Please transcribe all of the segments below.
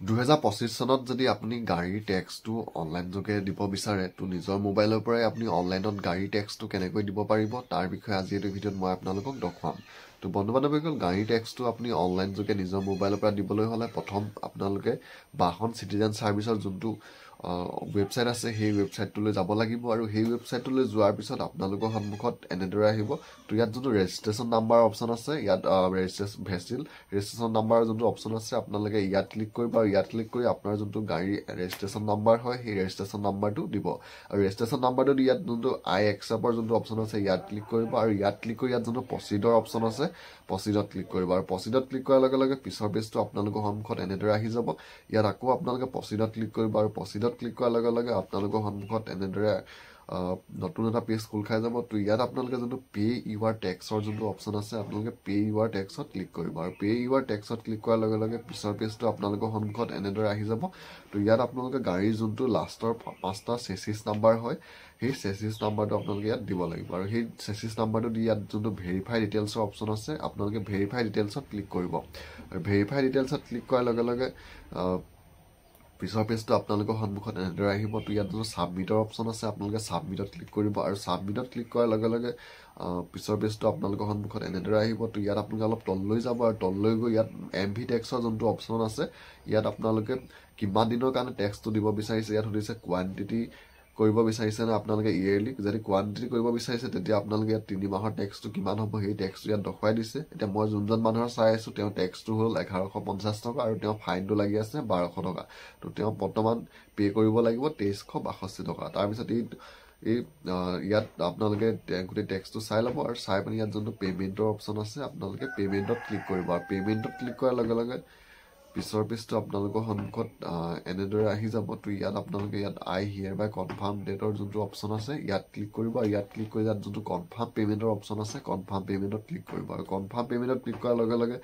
2025 চনত যদি আপুনি গাড়ীৰ টেক্সটো অনলাইন যোগে দিব বিচাৰে তো নিজৰ মোবাইলৰ পৰাই আপুনি অনলাইনত গাড়ীৰ টেক্সটো কেনেকৈ দিব পাৰিব তাৰ বিষয়ে আজি এইটো ভিডিঅ'ত মই আপোনালোকক দেখুৱাম। তো বন্ধু বান্ধৱীসকল, গাড়ীৰ টেক্সটো আপুনি অনলাইন যোগে নিজৰ মোবাইলৰ পৰা দিবলৈ হ'লে প্ৰথম আপোনালোকে বাহন চিটিজেন চাৰ্ভিচৰ যোনটো ৱেবছাইট আছে সেই ৱেবছাইটটোলৈ যাব লাগিব আৰু সেই ৱেবছাইটটোলৈ যোৱাৰ পিছত আপোনালোকৰ সন্মুখত এনেদৰে আহিব। তো ইয়াত যোনটো ৰেজিষ্ট্ৰেশ্যন নাম্বাৰ অপশ্যন আছে, ইয়াত ৰেজিষ্ট্ৰেশ্যন নাম্বাৰৰ যোনটো অপশ্যন আছে আপোনালোকে ইয়াত ক্লিক কৰিব আৰু ইয়াত ক্লিক কৰি আপোনাৰ যোনটো গাড়ীৰ ৰেজিষ্ট্ৰেশ্যন নাম্বাৰ হয় সেই ৰেজিষ্ট্ৰেশ্যন নাম্বাৰটো দিব আৰু ৰেজিষ্ট্ৰেশ্যন নাম্বাৰটো দি ইয়াত যোনটো আই এক্সেপ্টৰ যোনটো অপশ্যন আছে ইয়াত ক্লিক কৰিব আৰু ইয়াত ক্লিক কৰি ইয়াত যোনটো প্ৰচিডৰ অপশ্যন আছে প্ৰচিডত ক্লিক কৰিব আৰু প্ৰচিডত ক্লিক কৰাৰ লগে লগে পিছৰ পেজটো আপোনালোকৰ সন্মুখত এনেদৰে আহি যাব। ইয়াত আকৌ আপোনালোকে প্ৰচিডত ক্লিক কৰিব আৰু প্ৰচিডত ক্লিক কৰাৰ লগে লগে আপোনালোকৰ সন্মুখত এনেদৰে নতুন এটা পেজ খোল খাই যাব। তো ইয়াত আপোনালোকে যোনটো পে ইউৰ টেক্সৰ যোনটো অপশ্যন আছে আপোনালোকে পে ইউৰ টেক্সত ক্লিক কৰিব আৰু পে ইউৰ টেক্সত ক্লিক কৰাৰ লগে লগে পিছৰ পেজটো আপোনালোকৰ সন্মুখত এনেদৰে আহি যাব। তো ইয়াত আপোনালোকে গাড়ীৰ যোনটো লাষ্টৰ 5টা চেচিছ নাম্বাৰ হয় সেই চেচিছ নাম্বাৰটো আপোনালোকে ইয়াত দিব লাগিব আৰু সেই চেচিছ নাম্বাৰটো দি ইয়াত যোনটো ভেৰিফাই ডিটেইলছৰ অপশ্যন আছে আপোনালোকে ভেৰিফাই ডিটেইলছত ক্লিক কৰিব আৰু ভেৰিফাই ডিটেইলছত ক্লিক কৰাৰ লগে লগে পিছৰ পেজটো আপোনালোকৰ সন্মুখত এনেদৰে আহিব। তো ইয়াত যোনটো ছাবমিটৰ অপশ্যন আছে আপোনালোকে ছাবমিটত ক্লিক কৰিব আৰু ছাবমিটত ক্লিক কৰাৰ লগে লগে পিছৰ পেজটো আপোনালোকৰ সন্মুখত এনেদৰে আহিব। তো ইয়াত আপোনালোকে অলপ তললৈ যাব আৰু তললৈ গৈ ইয়াত MV টেক্সৰ যোনটো অপশ্যন আছে ইয়াত আপোনালোকে কিমান দিনৰ কাৰণে টেক্সটো দিব বিচাৰিছে ইয়াত সুধিছে কোৱান্টিটি কৰিব বিচাৰিছে নে আপোনালোকে ইয়েৰলি। যদি কোৱান্টিটি কৰিব বিচাৰিছে তেতিয়া আপোনালোকে ইয়াত 3 মাহৰ টেক্সটো কিমান হ'ব সেই টেক্সটো ইয়াত দেখুৱাই দিছে। এতিয়া মই যোনজন মানুহৰ চাই আছোঁ তেওঁ টেক্সটো হ'ল 1150 টকা আৰু তেওঁ ফাইনটো লাগি আছে 1200 টকা। তো তেওঁ বৰ্তমান পে' কৰিব লাগিব 2362 টকা। তাৰপিছত ইয়াত আপোনালোকে গোটেই টেক্সটো চাই ল'ব আৰু চাই পিনি ইয়াত যোনটো পে'মেণ্টৰ অপশ্যন আছে আপোনালোকে পে'মেণ্টত ক্লিক কৰিব আৰু পে'মেণ্টত ক্লিক কৰাৰ লগে লগে পিছৰ পেজটো আপোনালোকৰ সন্মুখত এনেদৰে আহি যাব। তো ইয়াত আপোনালোকে ইয়াত আই হিয়াৰ বাই কনফাৰ্ম ডেটৰ যোনটো অপশ্যন আছে ইয়াত ক্লিক কৰিব আৰু ইয়াত ক্লিক কৰি ইয়াত যোনটো কনফাৰ্ম পে'মেণ্টৰ অপশ্যন আছে কনফাৰ্ম পে'মেণ্টত ক্লিক কৰিব আৰু কনফাৰ্ম পে'মেণ্টত ক্লিক কৰাৰ লগে লগে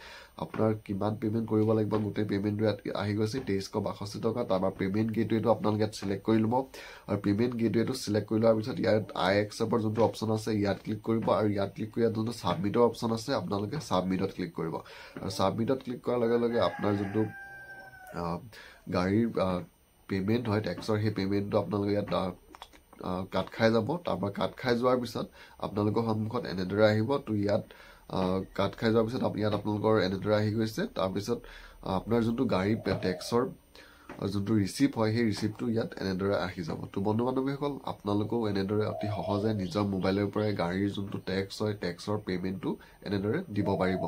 আপোনাৰ কিমান পে'মেণ্ট কৰিব লাগিব গোটেই পে'মেণ্টটো ইয়াত আহি গৈছে 2362 টকা। তাৰপৰা পে'মেণ্ট গেটৱেটো আপোনালোকে ইয়াত চিলেক্ট কৰি ল'ব আৰু পে'মেণ্ট গেটৱেটো চিলেক্ট কৰি লোৱাৰ পিছত ইয়াত আই এক্সেপ্টৰ যোনটো অপশ্যন আছে ইয়াত ক্লিক কৰিব আৰু ইয়াত ক্লিক কৰি ইয়াত যোনটো ছাবমিটৰ অপশ্যন আছে আপোনালোকে ছাবমিটত ক্লিক কৰিব আৰু ছাবমিটত ক্লিক কৰাৰ লগে লগে আপোনাৰ যোনটো গাড়ীৰ পে'মেণ্ট হয় টেক্সৰ সেই পে'মেণ্টটো আপোনালোকে ইয়াত কাট খাই যাব। তাৰপৰা কাট খাই যোৱাৰ পিছত আপোনালোকৰ সন্মুখত এনেদৰে আহিব। তো ইয়াত কাট খাই যোৱাৰ পিছত ইয়াত আপোনালোকৰ এনেদৰে আহি গৈছে। তাৰপিছত আপোনাৰ যোনটো গাড়ী টেক্সৰ যোনটো ৰিচিপ্ট হয় সেই ৰিচিপ্টটো ইয়াত এনেদৰে আহি যাব। তো বন্ধু বান্ধৱীসকল, আপোনালোকেও এনেদৰে অতি সহজে নিজৰ মোবাইলৰ পৰাই গাড়ীৰ যোনটো টেক্স হয় টেক্সৰ পে'মেণ্টটো এনেদৰে দিব পাৰিব।